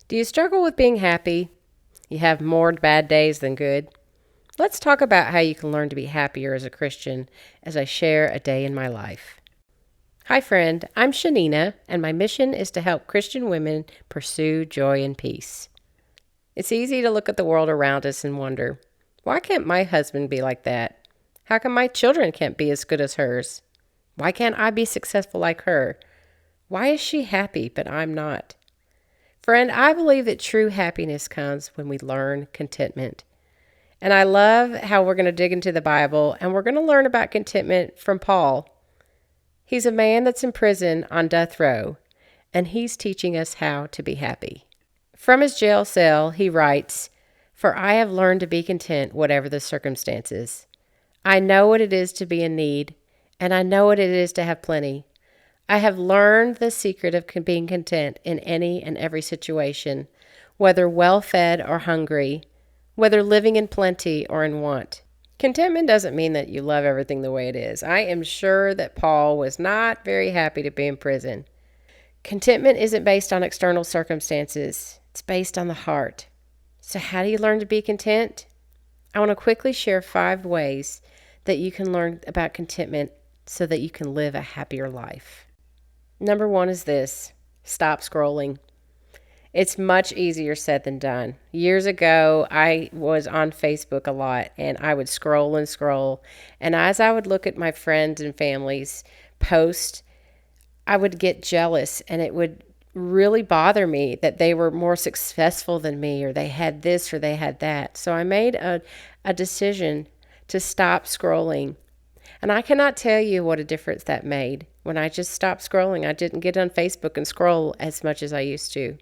Do you struggle with being happy? You have more bad days than good? Let's talk about how you can learn to be happier as a Christian as I share a day in my life. Hi, friend. I'm Tshanina, and my mission is to help Christian women pursue joy and peace. It's easy to look at the world around us and wonder, why can't my husband be like that? How come my children can't be as good as hers? Why can't I be successful like her? Why is she happy, but I'm not? Friend, I believe that true happiness comes when we learn contentment. And I love how we're going to dig into the Bible and we're going to learn about contentment from Paul. He's a man that's in prison on death row, and he's teaching us how to be happy. From his jail cell, he writes, "For I have learned to be content whatever the circumstances. I know what it is to be in need, and I know what it is to have plenty. I have learned the secret of being content in any and every situation, whether well-fed or hungry, whether living in plenty or in want." Contentment doesn't mean that you love everything the way it is. I am sure that Paul was not very happy to be in prison. Contentment isn't based on external circumstances. It's based on the heart. So how do you learn to be content? I want to quickly share 5 ways that you can learn about contentment so that you can live a happier life. Number 1 is this: stop scrolling. It's much easier said than done. Years ago, I was on Facebook a lot, and I would scroll and scroll. And as I would look at my friends and family's posts, I would get jealous, and it would really bother me that they were more successful than me, or they had this or they had that. So I made a decision to stop scrolling. And I cannot tell you what a difference that made. When I just stopped scrolling, I didn't get on Facebook and scroll as much as I used to.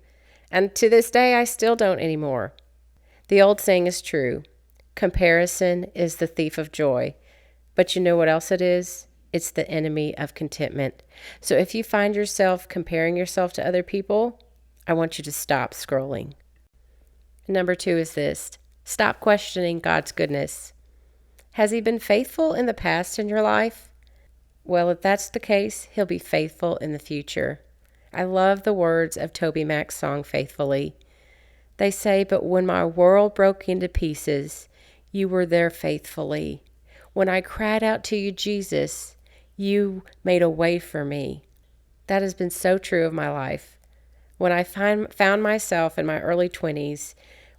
And to this day, I still don't anymore. The old saying is true: comparison is the thief of joy. But you know what else it is? It's the enemy of contentment. So if you find yourself comparing yourself to other people, I want you to stop scrolling. Number 2 is this: stop questioning God's goodness. Has He been faithful in the past in your life? Well, if that's the case, He'll be faithful in the future. I love the words of Toby Mac's song, Faithfully. They say, "But when my world broke into pieces, you were there faithfully. When I cried out to you, Jesus, you made a way for me." That has been so true of my life. When I found myself in my early 20s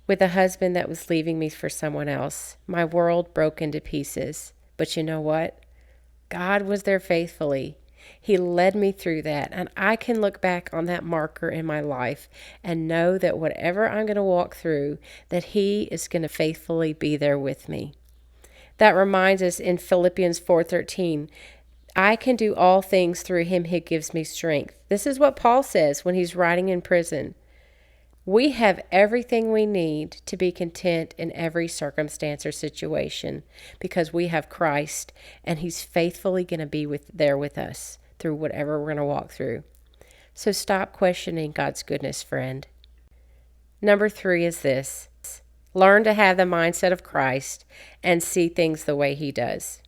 with a husband that was leaving me for someone else, my world broke into pieces. But you know what? God was there faithfully. He led me through that, and I can look back on that marker in my life and know that whatever I'm going to walk through, that He is going to faithfully be there with me. That reminds us in Philippians 4:13, I can do all things through Him who gives me strength. This is what Paul says when he's writing in prison. We have everything we need to be content in every circumstance or situation because we have Christ, and He's faithfully going to be there with us through whatever we're going to walk through. So stop questioning God's goodness, friend. Number 3 is this: learn to have the mindset of Christ and see things the way He does.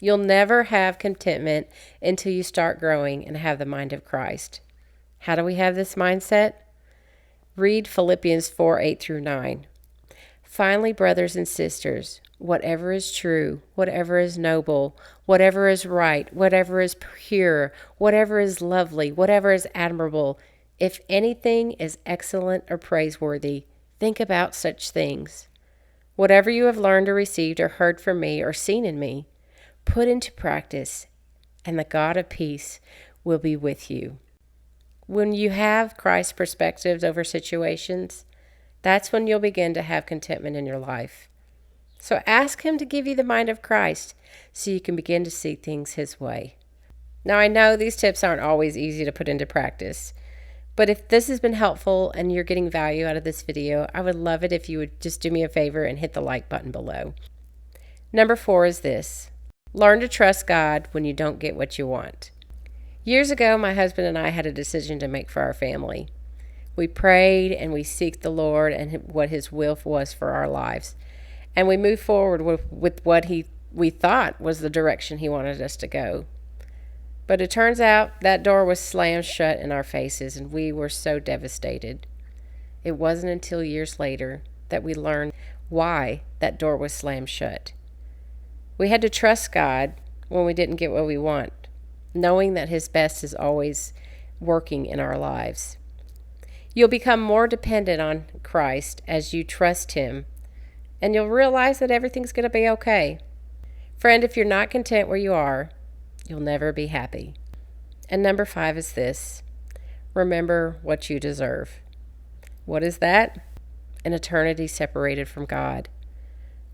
You'll never have contentment until you start growing and have the mind of Christ. How do we have this mindset? Read Philippians 4:8-9. Finally, brothers and sisters, whatever is true, whatever is noble, whatever is right, whatever is pure, whatever is lovely, whatever is admirable, if anything is excellent or praiseworthy, think about such things. Whatever you have learned or received or heard from me or seen in me, put into practice, and the God of peace will be with you. When you have Christ's perspectives over situations, that's when you'll begin to have contentment in your life. So ask Him to give you the mind of Christ so you can begin to see things His way. Now, I know these tips aren't always easy to put into practice, but if this has been helpful and you're getting value out of this video, I would love it if you would just do me a favor and hit the like button below. Number 4 is this: learn to trust God when you don't get what you want. Years ago, my husband and I had a decision to make for our family. We prayed and we seeked the Lord and what His will was for our lives. And we moved forward with what we thought was the direction He wanted us to go. But it turns out that door was slammed shut in our faces, and we were so devastated. It wasn't until years later that we learned why that door was slammed shut. We had to trust God when we didn't get what we want, knowing that His best is always working in our lives. You'll become more dependent on Christ as you trust Him, and you'll realize that everything's going to be okay. Friend, if you're not content where you are, you'll never be happy. And number 5 is this: remember what you deserve. What is that? An eternity separated from God.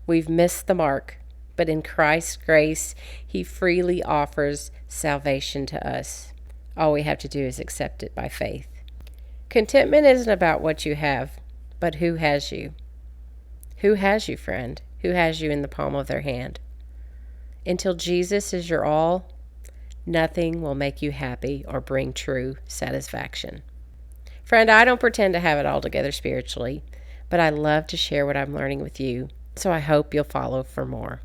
We've missed the mark, but in Christ's grace, He freely offers salvation to us. All we have to do is accept it by faith. Contentment isn't about what you have, but who has you. Who has you, friend? Who has you in the palm of their hand? Until Jesus is your all, nothing will make you happy or bring true satisfaction. Friend, I don't pretend to have it all together spiritually, but I love to share what I'm learning with you, so I hope you'll follow for more.